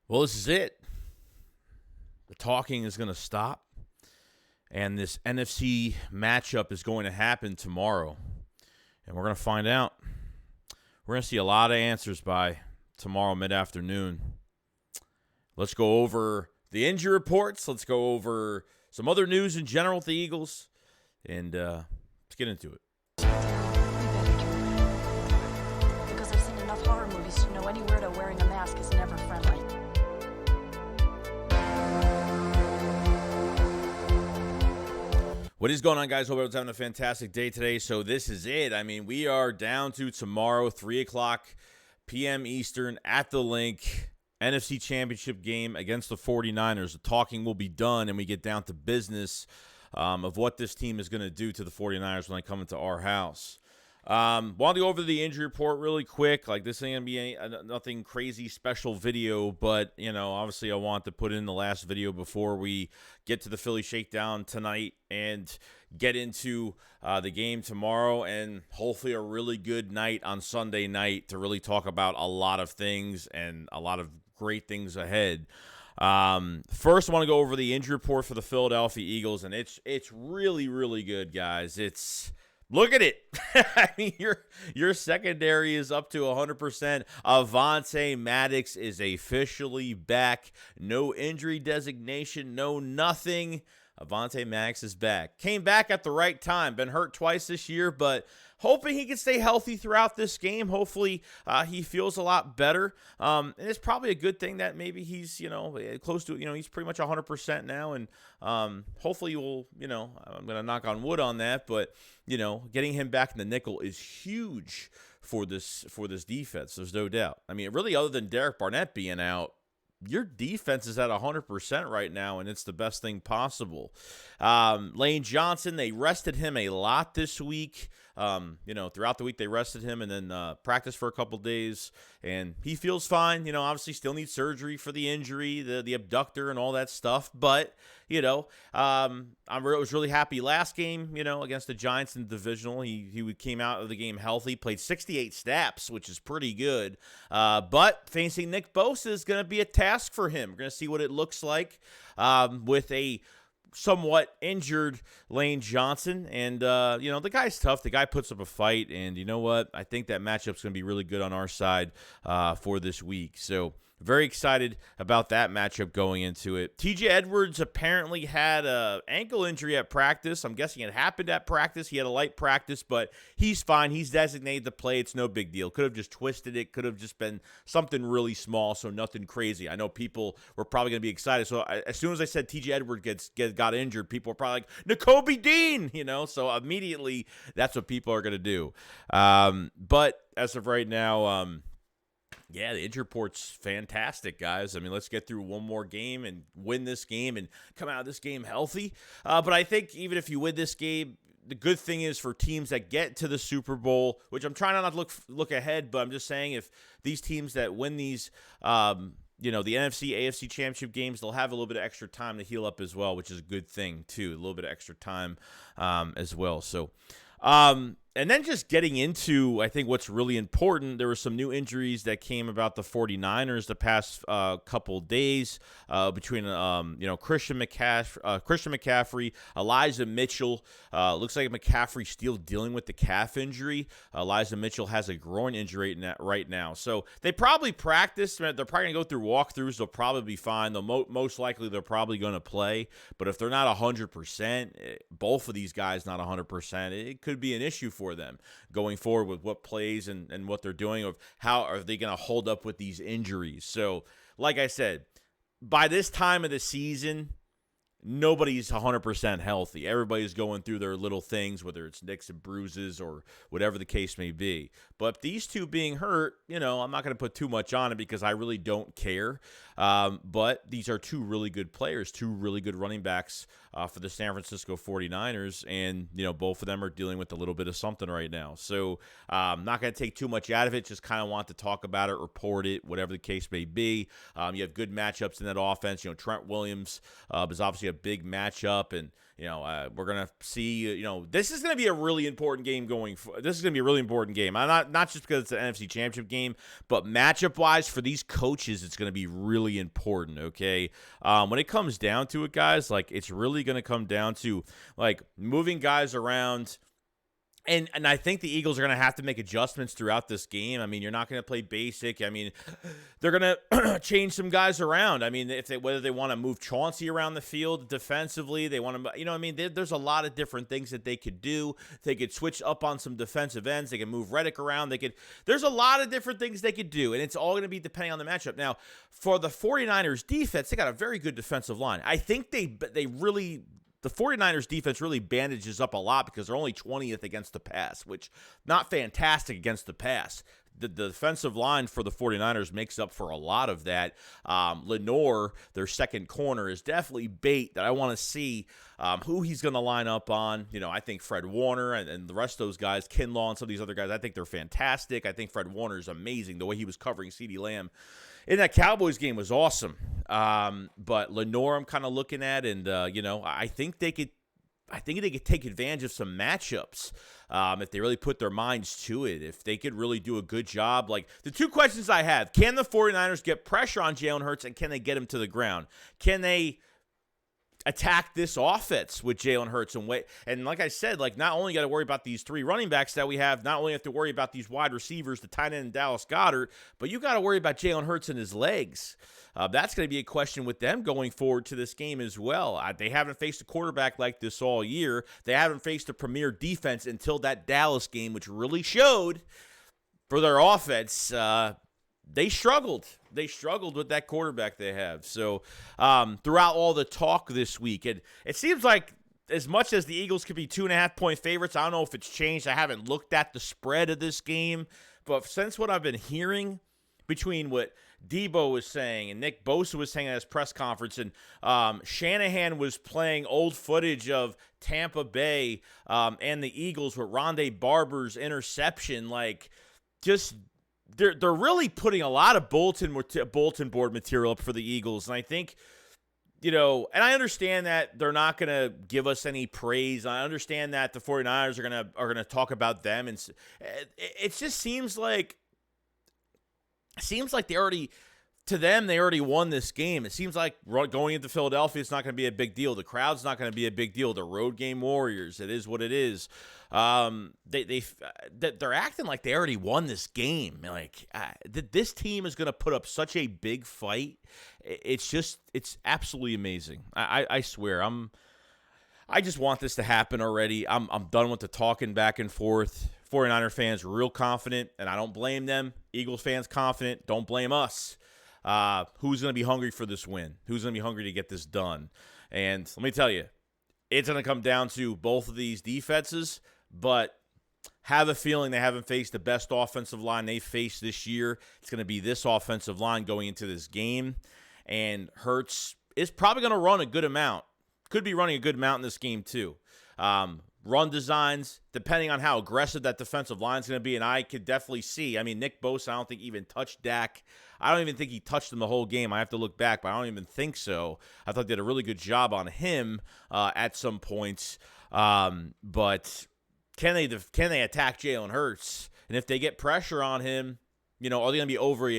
Well, this is it. The talking is going to stop, and this NFC matchup is going to happen tomorrow. And we're going to find out. We're going to see a lot of answers by tomorrow mid-afternoon. Let's go over the injury reports. Let's go over some other news in general with the Eagles. And let's get into it. Because I've seen enough horror movies to know any weirdo wearing a mask is never friendly. What is going on, guys? Hope everyone's having a fantastic day today. So this is it. I mean, we are down to tomorrow, 3 o'clock p.m. Eastern at the Link. NFC Championship game against the 49ers. The talking will be done, and we get down to business of what this team is going to do to the 49ers when they come into our house. Want to go over the injury report really quick. Like, this ain't going to be nothing crazy special video, but, you know, obviously I want to put in the last video before we get to the Philly Shakedown tonight and get into the game tomorrow, and hopefully a really good night on Sunday night to really talk about a lot of things and a lot of great things ahead. First, I want to go over the injury report for the Philadelphia Eagles, and it's really, really good, guys. Look at it. I mean, your secondary is up to 100%. AVONTE Maddox is officially back. No injury designation, no nothing. AVONTE Maddox is back. Came back at the right time. Been hurt twice this year, but hoping he can stay healthy throughout this game. Hopefully he feels a lot better. And it's probably a good thing that maybe he's, close to, he's pretty much 100% now. And hopefully we'll, I'm going to knock on wood on that. But, getting him back in the nickel is huge for this defense. There's no doubt. I mean, really, other than Derek Barnett being out, your defense is at 100% right now, and it's the best thing possible. Lane Johnson, they rested him a lot this week. Throughout the week they rested him and then practiced for a couple days, and he feels fine. Obviously still needs surgery for the injury, the abductor and all that stuff. But, I was really happy last game, against the Giants in the divisional. He came out of the game healthy, played 68 snaps, which is pretty good. But facing Nick Bosa is going to be a task for him. We're going to see what it looks like with a somewhat injured Lane Johnson. And, the guy's tough. The guy puts up a fight. And you know what? I think that matchup's going to be really good on our side for this week. So very excited about that matchup going into it. TJ Edwards apparently had an ankle injury at practice. I'm guessing it happened at practice. He had a light practice, but he's fine. He's designated to play. It's no big deal. Could have just twisted it. Could have just been something really small, so nothing crazy. I know people were probably going to be excited. So as soon as I said TJ Edwards got injured, people were probably like, Nakobe Dean, so immediately that's what people are going to do. But as of right now, yeah, the injury report's fantastic, guys. I mean, let's get through one more game and win this game and come out of this game healthy. But I think even if you win this game, the good thing is for teams that get to the Super Bowl, which I'm trying not to look ahead, but I'm just saying if these teams that win these, the NFC, AFC championship games, they'll have a little bit of extra time to heal up as well, which is a good thing too. A little bit of extra time as well. So, and then just getting into, I think, what's really important, there were some new injuries that came about the 49ers the past couple days between, Christian McCaffrey, Elijah Mitchell. Looks like McCaffrey's still dealing with the calf injury. Elijah Mitchell has a groin injury right now. So they probably practice. They're probably going to go through walkthroughs. They'll probably be fine. Most likely they're probably going to play. But if they're not 100%, both of these guys not 100%, it could be an issue for them going forward with what plays and what they're doing, of how are they going to hold up with these injuries. So like I said, by this time of the season, nobody's 100% healthy. Everybody's going through their little things, whether it's nicks and bruises or whatever the case may be. But these two being hurt, I'm not going to put too much on it because I really don't care. But these are two really good players, two really good running backs for the San Francisco 49ers. And, both of them are dealing with a little bit of something right now. So I'm not going to take too much out of it. Just kind of want to talk about it, report it, whatever the case may be. You have good matchups in that offense. Trent Williams is obviously a big matchup, and we're gonna see. This is gonna be a really important game This is gonna be a really important game. I'm not just because it's an NFC Championship game, but matchup wise for these coaches, it's gonna be really important. Okay, when it comes down to it, guys, like it's really gonna come down to like moving guys around. And I think the Eagles are going to have to make adjustments throughout this game. I mean, you're not going to play basic. I mean, they're going to change some guys around. I mean, whether they want to move Chauncey around the field defensively, they want to, there's a lot of different things that they could do. They could switch up on some defensive ends. They can move Reddick around. There's a lot of different things they could do, and it's all going to be depending on the matchup. Now, for the 49ers defense, they got a very good defensive line. I think the 49ers defense really bandages up a lot because they're only 20th against the pass, which not fantastic against the pass. The defensive line for the 49ers makes up for a lot of that. Lenore, their second corner, is definitely bait that I want to see who he's going to line up on. I think Fred Warner and the rest of those guys, Kinlaw and some of these other guys, I think they're fantastic. I think Fred Warner is amazing. The way he was covering CeeDee Lamb in that Cowboys game was awesome. But Lenore I'm kind of looking at, and I think they could take advantage of some matchups if they really put their minds to it. If they could really do a good job. Like the two questions I have: can the 49ers get pressure on Jalen Hurts, and can they get him to the ground? Can they attack this offense with Jalen Hurts and like I said, like not only got to worry about these three running backs that we have, not only have to worry about these wide receivers, the tight end and Dallas Goedert, but you got to worry about Jalen Hurts and his legs. That's going to be a question with them going forward to this game as well. They haven't faced a quarterback like this all year. They haven't faced a premier defense until that Dallas game, which really showed for their offense. They struggled. They struggled with that quarterback they have. So throughout all the talk this week, it seems like as much as the Eagles could be 2.5-point favorites, I don't know if it's changed. I haven't looked at the spread of this game. But since what I've been hearing between what Debo was saying and Nick Bosa was saying at his press conference, and Shanahan was playing old footage of Tampa Bay and the Eagles with Rondé Barber's interception, They're really putting a lot of bulletin board material up for the Eagles, and I think, and I understand that they're not going to give us any praise. I understand that the 49ers are going to talk about them, and it just seems like they already won this game. It seems like going into Philadelphia, it's not going to be a big deal. The crowd's not going to be a big deal. The road game warriors, it is what it is. They're acting like they already won this game. This team is going to put up such a big fight. It's absolutely amazing. I swear, I just want this to happen already. I'm done with the talking back and forth. 49er fans real confident, and I don't blame them. Eagles fans confident, don't blame us. Who's going to be hungry for this win? Who's going to be hungry to get this done? And let me tell you, it's going to come down to both of these defenses, but have a feeling they haven't faced the best offensive line they've faced this year. It's going to be this offensive line going into this game, and Hurts is probably going to run a good amount. Could be running a good amount in this game too. Run designs, depending on how aggressive that defensive line is going to be, and I could definitely see. I mean, Nick Bosa, I don't think even touched Dak. I don't even think he touched him the whole game. I have to look back, but I don't even think so. I thought they did a really good job on him at some points. But can they attack Jalen Hurts? And if they get pressure on him, are they going to be overly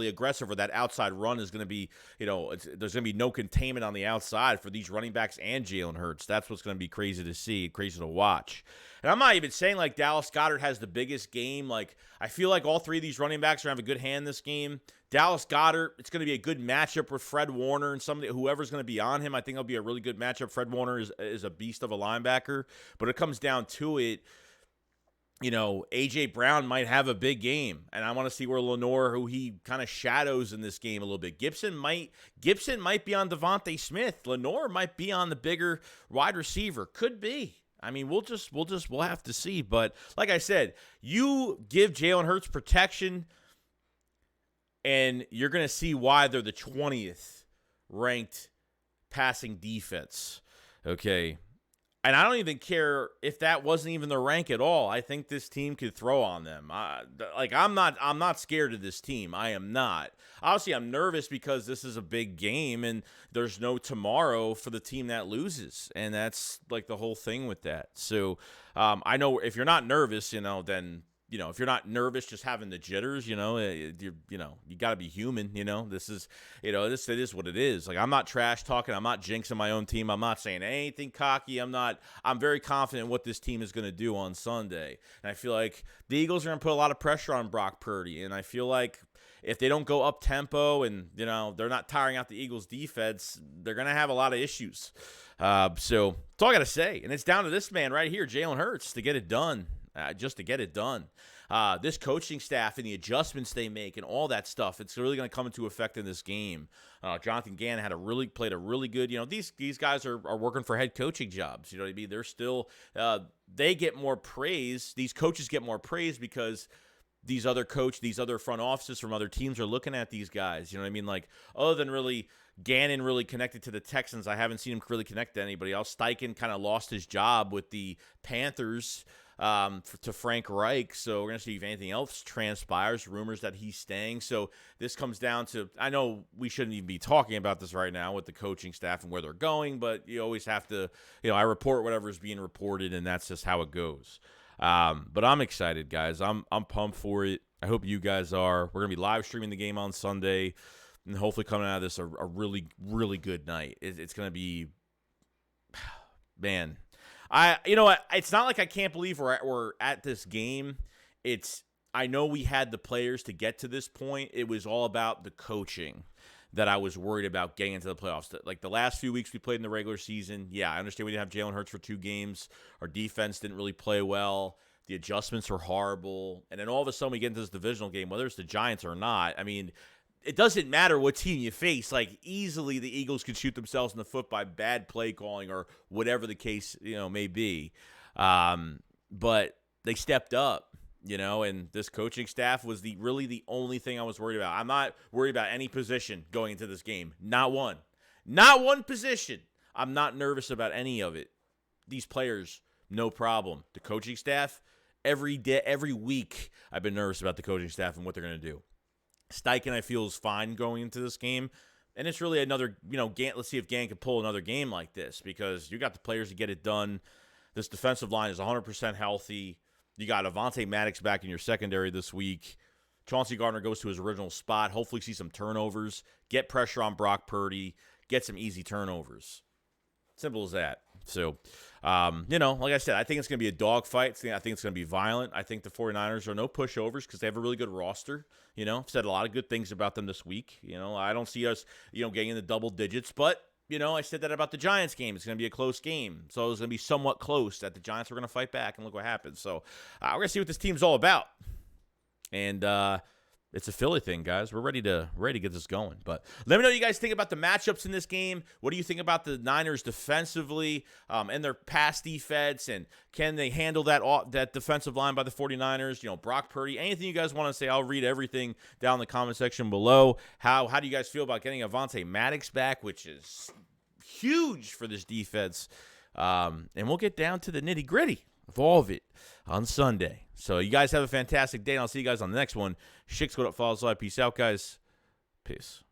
aggressive, or that outside run is going to be, there's going to be no containment on the outside for these running backs and Jalen Hurts. That's what's going to be crazy to see, crazy to watch. And I'm not even saying Dallas Goedert has the biggest game. I feel like all three of these running backs are going to have a good hand this game. Dallas Goedert, it's going to be a good matchup with Fred Warner and whoever's going to be on him. I think it'll be a really good matchup. Fred Warner is a beast of a linebacker, but it comes down to it. A.J. Brown might have a big game, and I want to see where Lenore, who he kind of shadows in this game a little bit. Gibson might be on Devontae Smith. Lenore might be on the bigger wide receiver. Could be. I mean, we'll have to see. But like I said, you give Jalen Hurts protection, and you're going to see why they're the 20th ranked passing defense. Okay. And I don't even care if that wasn't even the rank at all. I think this team could throw on them. I'm not scared of this team. I am not. Obviously, I'm nervous because this is a big game and there's no tomorrow for the team that loses. And that's like the whole thing with that. So I know if you're not nervous, then if you're not nervous, just having the jitters, you got to be human. This is, it is what it is. Like, I'm not trash talking. I'm not jinxing my own team. I'm not saying anything cocky. I'm very confident in what this team is going to do on Sunday. And I feel like the Eagles are going to put a lot of pressure on Brock Purdy. And I feel like if they don't go up tempo and, they're not tiring out the Eagles defense, they're going to have a lot of issues. So that's all I got to say. And it's down to this man right here, Jalen Hurts, to get it done. Just to get it done. This coaching staff and the adjustments they make and all that stuff, it's really going to come into effect in this game. Jonathan Gannon played a really good, these guys are working for head coaching jobs. You know what I mean? They're still, they get more praise. These coaches get more praise because these other front offices from other teams are looking at these guys. You know what I mean? Like, other than really Gannon really connected to the Texans, I haven't seen him really connect to anybody else. Steichen kind of lost his job with the Panthers to Frank Reich, so we're going to see if anything else transpires, rumors that he's staying. So this comes down to, I know we shouldn't even be talking about this right now with the coaching staff and where they're going, but you always have to, I report whatever is being reported, and that's just how it goes. But I'm excited, guys. I'm pumped for it. I hope you guys are. We're going to be live streaming the game on Sunday, and hopefully coming out of this a really, really good night. It's going to be, man. It's not like I can't believe we're at this game. I know we had the players to get to this point. It was all about the coaching that I was worried about getting into the playoffs. Like the last few weeks we played in the regular season, yeah, I understand we didn't have Jalen Hurts for 2 games. Our defense didn't really play well. The adjustments were horrible. And then all of a sudden we get into this divisional game, whether it's the Giants or not. I mean, it doesn't matter what team you face. Like, easily the Eagles could shoot themselves in the foot by bad play calling or whatever the case, may be. But they stepped up, and this coaching staff was really the only thing I was worried about. I'm not worried about any position going into this game. Not one. Not one position. I'm not nervous about any of it. These players, no problem. The coaching staff, every day, every week, I've been nervous about the coaching staff and what they're going to do. Steichen, I feel, is fine going into this game. And it's really another, let's see if Gann can pull another game like this, because you got the players to get it done. This defensive line is 100% healthy. You got AVONTE MADDOX back in your secondary this week. Chauncey Gardner goes to his original spot. Hopefully see some turnovers. Get pressure on Brock Purdy. Get some easy turnovers. Simple as that. So, like I said, I think it's going to be a dogfight. I think it's going to be violent. I think the 49ers are no pushovers because they have a really good roster. I've said a lot of good things about them this week. I don't see us, getting in the double digits. But, I said that about the Giants game. It's going to be a close game. So it's going to be somewhat close that the Giants are going to fight back, and look what happens. So we're going to see what this team's all about. And it's a Philly thing, guys. We're ready to get this going. But let me know what you guys think about the matchups in this game. What do you think about the Niners defensively and their pass defense? And can they handle that defensive line by the 49ers? Brock Purdy, anything you guys want to say, I'll read everything down in the comment section below. How do you guys feel about getting AVONTE MADDOX back, which is huge for this defense? And we'll get down to the nitty-gritty of all of it on Sunday. So you guys have a fantastic day, and I'll see you guys on the next one. SHAKESQUAD, follow us live. Peace out, guys. Peace.